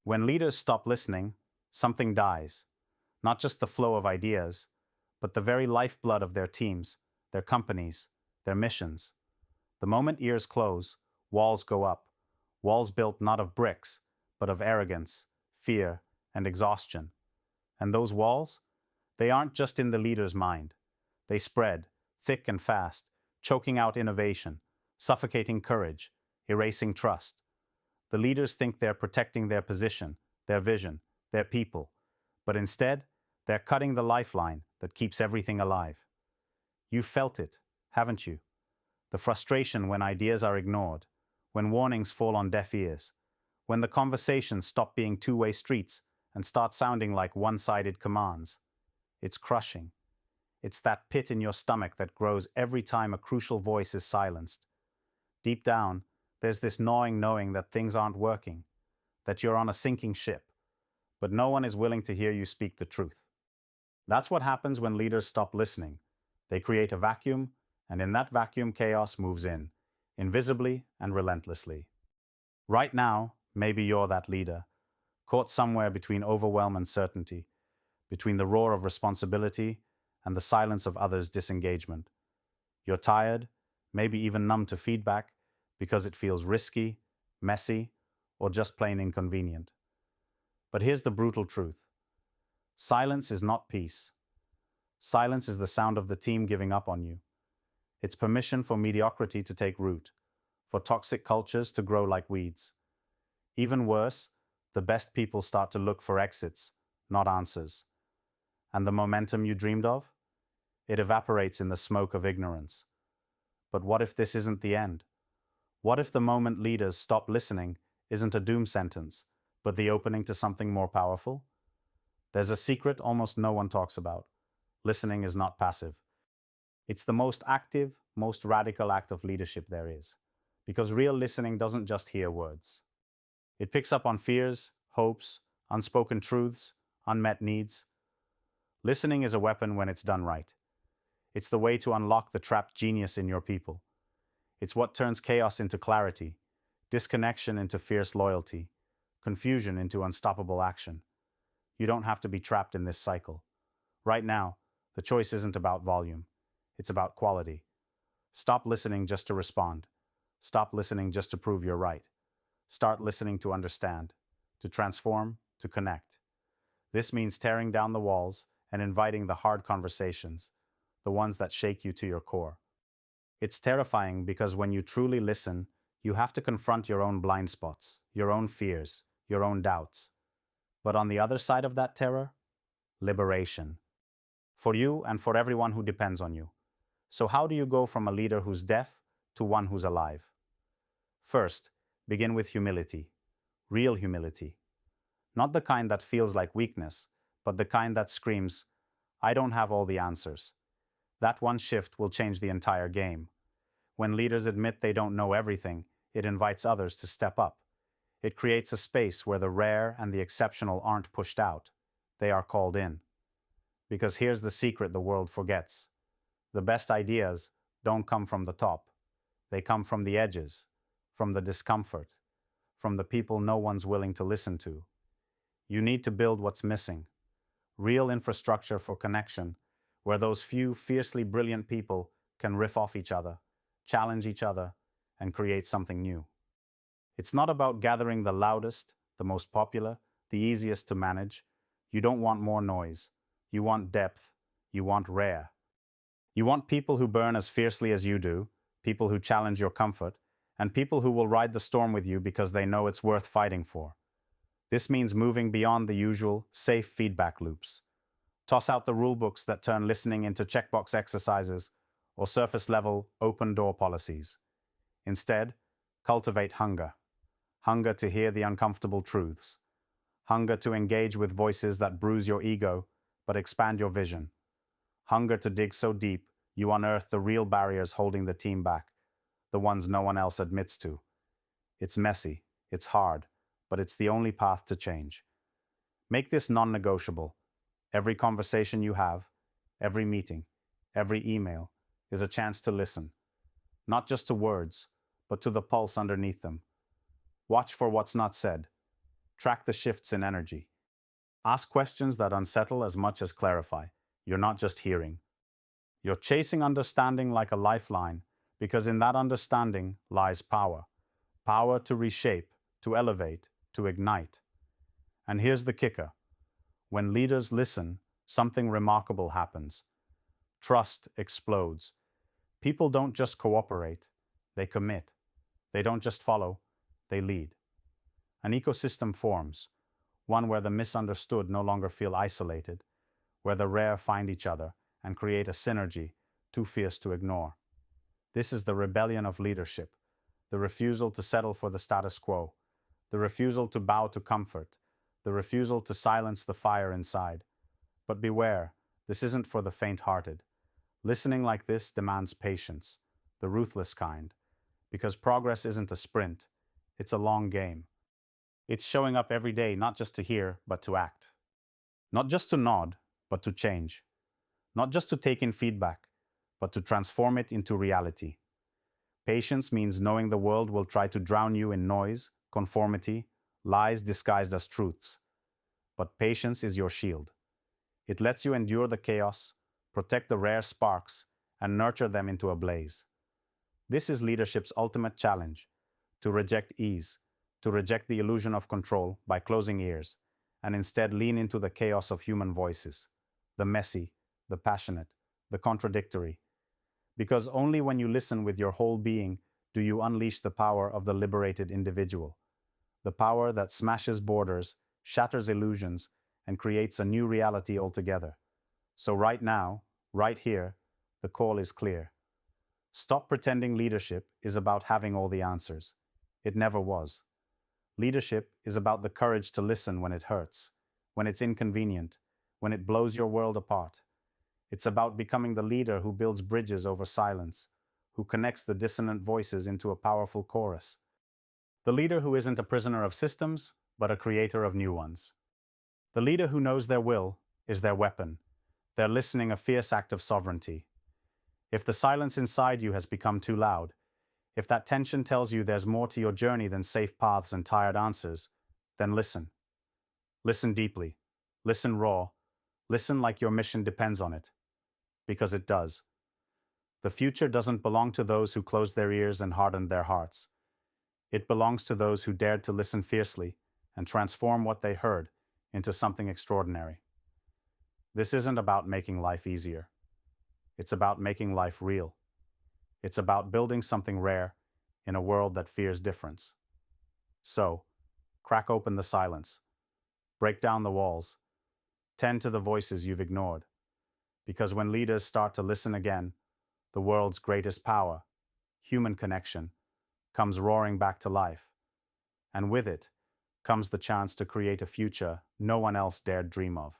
When leaders stop listening, something dies. Not just the flow of ideas, but the very lifeblood of their teams, their companies, their missions. The moment ears close, walls go up. Walls built not of bricks, but of arrogance, fear, and exhaustion. And those walls? They aren't just in the leader's mind. They spread, thick and fast, choking out innovation, suffocating courage, erasing trust. The leaders think they're protecting their position, their vision, their people, but instead, they're cutting the lifeline that keeps everything alive. You've felt it, haven't you? The frustration when ideas are ignored, when warnings fall on deaf ears, when the conversations stop being two-way streets and start sounding like one-sided commands. It's crushing. It's that pit in your stomach that grows every time a crucial voice is silenced. Deep down, there's this gnawing knowing that things aren't working, that you're on a sinking ship, but no one is willing to hear you speak the truth. That's what happens when leaders stop listening. They create a vacuum, and in that vacuum, chaos moves in, invisibly and relentlessly. Right now, maybe you're that leader, caught somewhere between overwhelm and certainty, between the roar of responsibility and the silence of others' disengagement. You're tired, maybe even numb to feedback, because it feels risky, messy, or just plain inconvenient. But here's the brutal truth. Silence is not peace. Silence is the sound of the team giving up on you. It's permission for mediocrity to take root, for toxic cultures to grow like weeds. Even worse, the best people start to look for exits, not answers. And the momentum you dreamed of? It evaporates in the smoke of ignorance. But what if this isn't the end? What if the moment leaders stop listening isn't a doom sentence, but the opening to something more powerful? There's a secret almost no one talks about. Listening is not passive. It's the most active, most radical act of leadership there is. Because real listening doesn't just hear words. It picks up on fears, hopes, unspoken truths, unmet needs. Listening is a weapon when it's done right. It's the way to unlock the trapped genius in your people. It's what turns chaos into clarity, disconnection into fierce loyalty, confusion into unstoppable action. You don't have to be trapped in this cycle. Right now, the choice isn't about volume. It's about quality. Stop listening just to respond. Stop listening just to prove you're right. Start listening to understand, to transform, to connect. This means tearing down the walls and inviting the hard conversations, the ones that shake you to your core. It's terrifying because when you truly listen, you have to confront your own blind spots, your own fears, your own doubts. But on the other side of that terror, liberation. For you and for everyone who depends on you. So how do you go from a leader who's deaf to one who's alive? First, begin with humility. Real humility. Not the kind that feels like weakness, but the kind that screams, I don't have all the answers. That one shift will change the entire game. When leaders admit they don't know everything, it invites others to step up. It creates a space where the rare and the exceptional aren't pushed out. They are called in. Because here's the secret the world forgets. The best ideas don't come from the top. They come from the edges, from the discomfort, from the people no one's willing to listen to. You need to build what's missing. Real infrastructure for connection, where those few fiercely brilliant people can riff off each other, challenge each other, and create something new. It's not about gathering the loudest, the most popular, the easiest to manage. You don't want more noise. You want depth. You want rare. You want people who burn as fiercely as you do, people who challenge your comfort, and people who will ride the storm with you because they know it's worth fighting for. This means moving beyond the usual, safe feedback loops. Toss out the rulebooks that turn listening into checkbox exercises or surface-level, open-door policies. Instead, cultivate hunger. Hunger to hear the uncomfortable truths. Hunger to engage with voices that bruise your ego but expand your vision. Hunger to dig so deep you unearth the real barriers holding the team back, the ones no one else admits to. It's messy, it's hard, but it's the only path to change. Make this non-negotiable. Every conversation you have, every meeting, every email is a chance to listen. Not just to words, but to the pulse underneath them. Watch for what's not said. Track the shifts in energy. Ask questions that unsettle as much as clarify. You're not just hearing. You're chasing understanding like a lifeline, because in that understanding lies power. Power to reshape, to elevate, to ignite. And here's the kicker. When leaders listen, something remarkable happens. Trust explodes. People don't just cooperate, they commit. They don't just follow, they lead. An ecosystem forms, one where the misunderstood no longer feel isolated, where the rare find each other and create a synergy too fierce to ignore. This is the rebellion of leadership, the refusal to settle for the status quo, the refusal to bow to comfort, the refusal to silence the fire inside. But beware, this isn't for the faint-hearted. Listening like this demands patience, the ruthless kind, because progress isn't a sprint, it's a long game. It's showing up every day not just to hear, but to act. Not just to nod, but to change. Not just to take in feedback, but to transform it into reality. Patience means knowing the world will try to drown you in noise, conformity, lies disguised as truths. But patience is your shield. It lets you endure the chaos, protect the rare sparks, and nurture them into a blaze. This is leadership's ultimate challenge: to reject ease, to reject the illusion of control by closing ears, and instead lean into the chaos of human voices, the messy, the passionate, the contradictory. Because only when you listen with your whole being do you unleash the power of the liberated individual, the power that smashes borders, shatters illusions, and creates a new reality altogether. So right now, right here, the call is clear. Stop pretending leadership is about having all the answers. It never was. Leadership is about the courage to listen when it hurts, when it's inconvenient, when it blows your world apart. It's about becoming the leader who builds bridges over silence, who connects the dissonant voices into a powerful chorus. The leader who isn't a prisoner of systems, but a creator of new ones. The leader who knows their will is their weapon, their listening a fierce act of sovereignty. If the silence inside you has become too loud, if that tension tells you there's more to your journey than safe paths and tired answers, then listen. Listen deeply. Listen raw. Listen like your mission depends on it. Because it does. The future doesn't belong to those who closed their ears and hardened their hearts. It belongs to those who dared to listen fiercely and transform what they heard into something extraordinary. This isn't about making life easier. It's about making life real. It's about building something rare in a world that fears difference. So, crack open the silence. Break down the walls. Tend to the voices you've ignored. Because when leaders start to listen again, the world's greatest power, human connection, comes roaring back to life. And with it comes the chance to create a future no one else dared dream of.